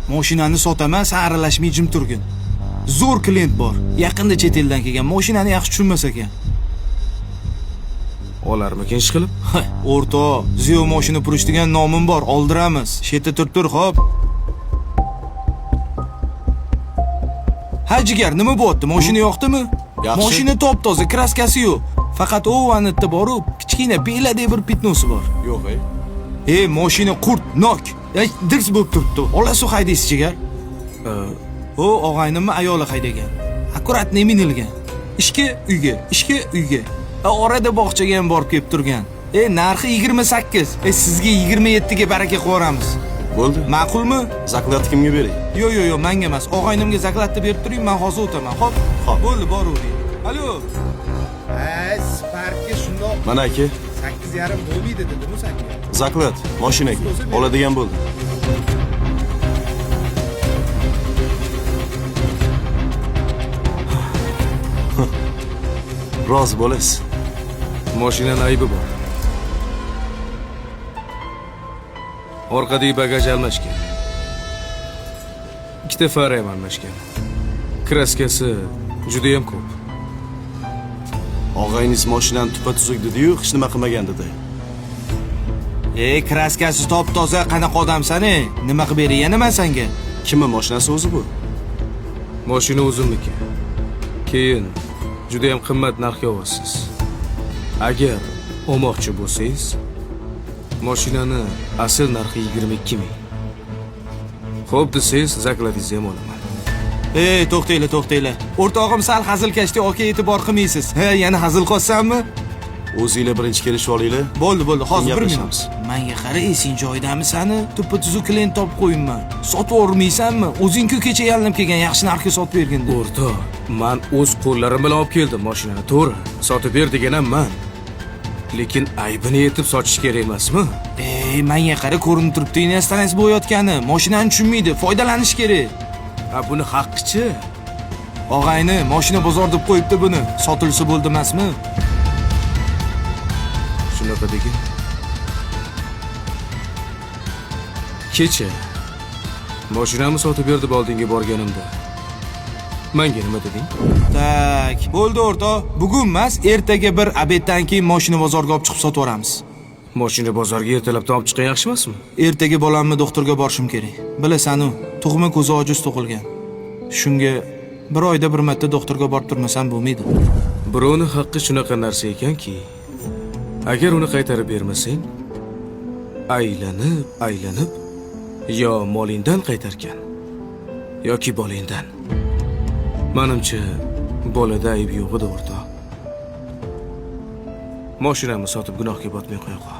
Mashinani sotaman, sen aralashmay jim turgin. Zo'r klient bor. Yaqinda chet eldan kelgan. Mashinani yaxshi tushunmas ekan. Olarmikan ish qilib? O'rtoq, Ziyo mashina purish degan nomim bor, oldiramiz. Shetda tur, xo'p. Ha jigar, nima bo'pti? Mashina yoqdimi? Yaxshi. Mashina top-toza, kraskasi yo'q. Faqat o'vanitda bor-u, kichkina beladek bir pitnosi bor. Yo'q, mashina qurt, nok. Dirs bo'lib turibdi. Olasiz haydaysiz jigar? Og'aynimmi ayoli haydagan. Akkuratni minilgan. Ishga uyga. Orada bog'chaga ham borib kelib turgan. Narxi 28. Sizga 27 ga baraka qo'yamiz. Bo'ldi. Ma'qulmi? Zaklat kimga beray? Yo'q, menga emas. Og'aynimga zaklatni berib turing, men hozir o'taman. Xo'p. Bo'ldi, boravering. Alo. Sparkga shundoq. Mana aka. 8.5 bo'lmaydi dedimi senga? Zaklat, mashinaga oladigan bo'ldi. Rozi bo'lasiz. Mashinaning aybi bor. Orqadagi bagaj almashgan. Ikkita fara ham almashgan. Kraskasi juda ham ko'p. Og'ayingiz mashinani tupa-tuzuk dedi-yu, hech nima qilmagan dedi. Kraskasi top-toza, qanaqa odamsan, Nima qilib beraman men senga? Kimning mashinasi o'zi bu? Mashina o'zimniki. Keyin juda ham qimmat narxga olasiz. Agar olmoqchi bo'lsangiz, mashinani asl narxi 22 ming. Xo'p desangiz, zaklatingizni ham olaman. To'xtanglar. O'rtog'im sal hazilkashga oka e'tibor qilmaysiz. Yana hazil qolsanmi? O'zingizlar birinchi kelishib olinglar. Bo'ldi, hozir 1 minut. gaplashamiz. Menga qara, sen joydamisani? Tupa-tuzuk klient topib qo'yinman. Sotib o'rmaysanmi? O'zing-ku kecha yalinib kelgan yaxshi narxga sotib bergin. O'rtoq, men o'z qo'llarim bilan olib keldim mashinani, to'g'ri. Sotib ber deganim men. Lekin aybini yetib sotish kerak emasmi? Menga qara, ko'rinib turibdi, instans bo'layotgani. Mashinani tushunmaydi, foydalanish kerak. Buni haqqichi? Og'ayni, mashina bozor deb qo'yibdi buni. Sotilsa bo'ldi emasmi? Shunaqa degin. Kecha mashinamni sotib berdi oldinga borganimda. Menga nima deding? Tak, bo'ldi o'rtoq. Bugun emas, ertaga bir obeddan keyin mashina bozorga olib chiqib sotib olamiz. Mashina bozorga ertalabdan olib chiqqan yaxshi emasmi? Ertaga bolamni doktorga borishim kerak. Bilasan-ku, tug'ma ko'zi ojiz tug'ilgan. Shunga bir oyda bir marta doktorga borib turmasam bo'lmaydi. Birovning haqqi shunaqa narsa ekanki, agar uni qaytarib bermasang, aylanib yo molingdan qaytarkan yoki bolingdan. Menimcha, bolada ayb yo'q edi o'rtoq. Mashinamni sotib gunohga botmay qo'ya qol.